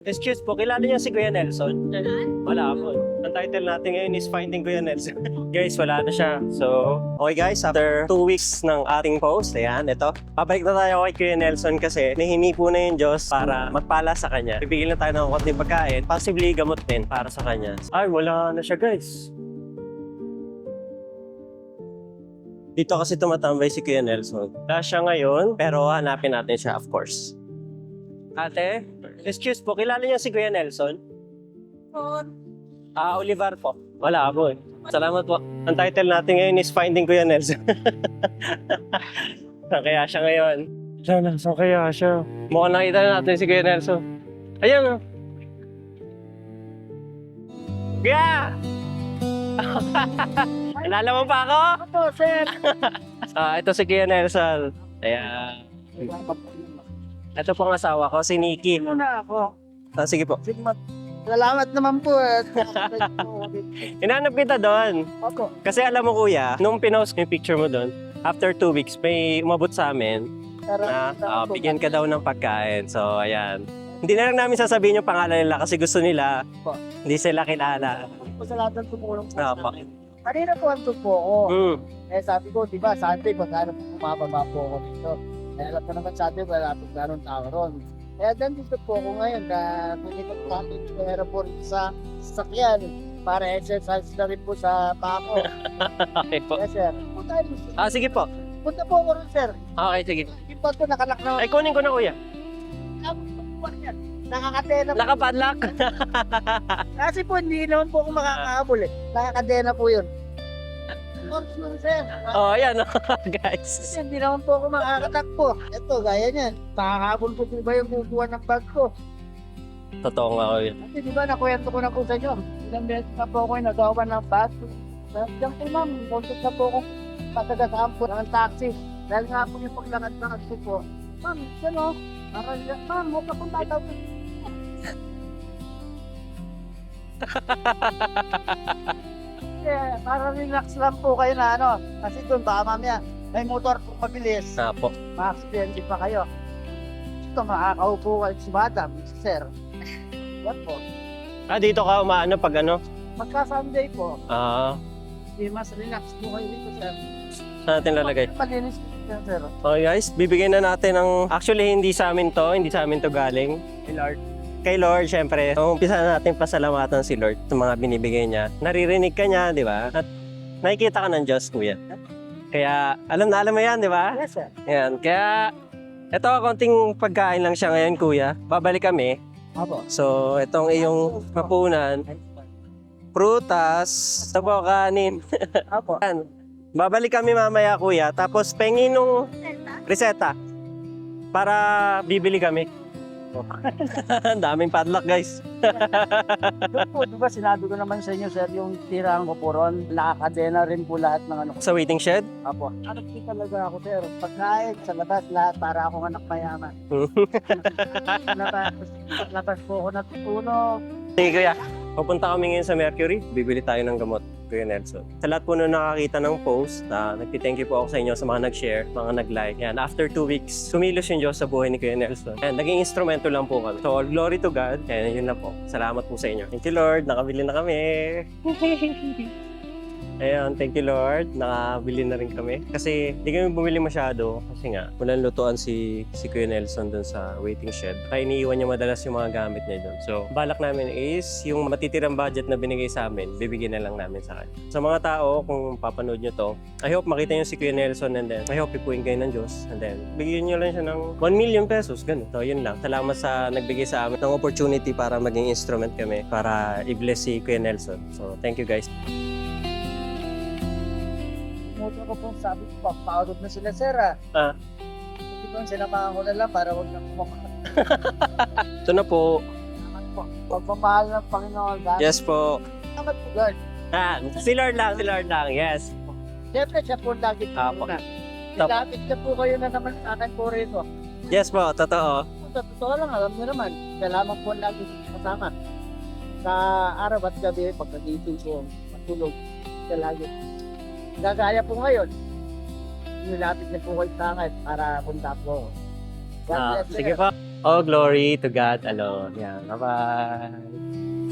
Excuse po, kilala niyo si Kuya Nelson? Wala po. Ang title natin ngayon is Finding Kuya Nelson. Guys, wala na siya. So, okay guys, after 2 weeks ng ating post, ayan, ito. Pabalik na tayo kay Kuya Nelson kasi nahingi po na yung Diyos para magpala sa kanya. Bibigyan na tayo ng konting pagkain, possibly gamot din para sa kanya. Ay, wala na siya guys. Dito kasi tumatambay si Kuya Nelson. Wala siya ngayon, pero hanapin natin siya of course. Ate, excuse po, kilala niyo si Kuya Nelson? Oliver po. Wala po eh. Salamat po. Ang title natin ngayon is Finding Kuya Nelson. Saan kaya siya ngayon? Saan kaya siya? Mukhang nakita na natin si Kuya Nelson. Ayan o. Kuya! Alala mo pa ako? Opo, sir. Ito si Kuya Nelson. Ayan. Ito po ang asawa ko, si Nikki. Muna ako. Sige po. Salamat naman po. Hinanap kita doon. Opo. Kasi alam mo kuya, nung pinost yung picture mo doon, after 2 weeks, may umabot sa amin na bigyan ka daw ng pagkain. So, ayan. Hindi na lang namin sasabihin yung pangalan nila kasi gusto nila. Po. Hindi sila kilala. Po sa lahat ng tumulong po. Opo. Kanina po ang po ako. Sabi ko, di ba, Sunday, magkano po bumababa po ako dito. Alam ko naman Sunday, wala po ganun tao ron. Kaya dito po ako ngayon na pinito po natin yung airport sa sasakyan para exercise na rin po sa paa ko. Okay po. Yes, sir. Punta tayo, sir. Sige po. Punta po ako rin, sir. Okay, sige. Yung pag ko nakalak na. Ay, kunin ko na kuya. Nakakadena po. Nakapadlock. Kasi po hindi naman po ako makakahabol eh. Nakakadena po yun. Sir. Ayan guys. Kasi hindi naman po ako makakatakbo. Ito, gaya niyan. Nakakahabol po ba yung kukuha ng bag ko? Totoo nga kuya. Kasi di ba nakwento ko na po sa inyo. Ilang beses na po ako yung nagawa ng bag. Diyan po ma'am, kontot na po ako patagasaan po ng taxi. Dahil nga po yung paglakad-lakad ko po. Ma'am, yan o. Ma'am, huwag ka pong tatawag. Para relax lang po kayo na ano. Kasi doon baka mamaya may motor po mabilis. Po. Ma-accidente pa kayo. Ito makakaupo kayo si madam, si sir. Yan po. Dito ka umaano pag ano? Magka-Sunday po. Hindi mas relax po kayo dito, sir. Saan natin lalagay? Malinis po siya, sir. Okay guys, bibigyan na natin ng... Actually, hindi sa amin to galing. Hey, Lord. Kay Lord, syempre, umpisa na natin pasalamatan si Lord sa mga binibigay niya. Naririnig ka niya, di ba? At nakikita ka ng Diyos, kuya. Kaya, alam na alam mo yan, di ba? Yes, sir. Yan, kaya, ito, konting pagkain lang siya ngayon, kuya. Babalik kami. Apo. So, itong iyong hapunan, prutas, ito po, kanin. Apo. Yan. Babalik kami mamaya, kuya. Tapos, pengin nung reseta para bibili kami. Ang daming padlock, guys. Doon po, di ba sinabi ko naman sa inyo, sir, yung tirang ko po ron, nakakadena rin po lahat ng ano. Sa waiting shed? Apo. Ano po talaga ako, sir? Pagkain, sa labas, lahat para akong anak mayaman. Labas po ako natutulog. Sige, kuya. Pupunta kami ngayon sa Mercury. Bibili tayo ng gamot, Kuya Nelson. Sa lahat po nung nakakita ng post, nagtithank you po ako sa inyo sa mga nag-share, mga nag-like. Yan, after 2 weeks, sumilos yung Diyos sa buhay ni Kuya Nelson. And naging instrumento lang po kami. So, all glory to God. And yun na po. Salamat po sa inyo. Thank you, Lord. Nakabili na kami. Ayan, thank you Lord. Nakabili na rin kami. Kasi di kami bumili masyado. Kasi nga, walang lutuan si Kuya Nelson dun sa waiting shed. Kaya iniiwan niya madalas yung mga gamit niya dun. So, balak namin is yung matitirang budget na binigay sa amin, bibigyan na lang namin sa kanya. Sa mga tao, kung papanood nyo to, I hope makita nyo si Kuya Nelson and then I hope ipuin kayo ng Diyos. And then, bigyan nyo lang siya ng 1 million pesos. Ganun. So, yun lang. Salamat sa nagbigay sa amin ng opportunity para maging instrument kami para i-bless si Kuya Nelson. So, thank you guys. Motor ko po, sabi ko, papagod na sila, sir, Hindi ko, sinamahan ko na lang para huwag na kumakakas. Ito na po. Pagpamahal ng Panginoon. Yes po. Salamat po, Lord. Si Lord lang. Yes. Siyempre, siya po lagi po Apo. na. Ilapit na po kayo na naman sa akin po rito. Yes po, totoo. Sa totoo lang, alam niyo naman, kailangan po lagi kasama. Sa araw at gabi, pagkagising ko, matulog, siya lagi. Gagaya po ngayon, nilapit na po kayo sa akin para punta po. God bless, sir. Sige po. All glory to God alone. Yan. Bye-bye.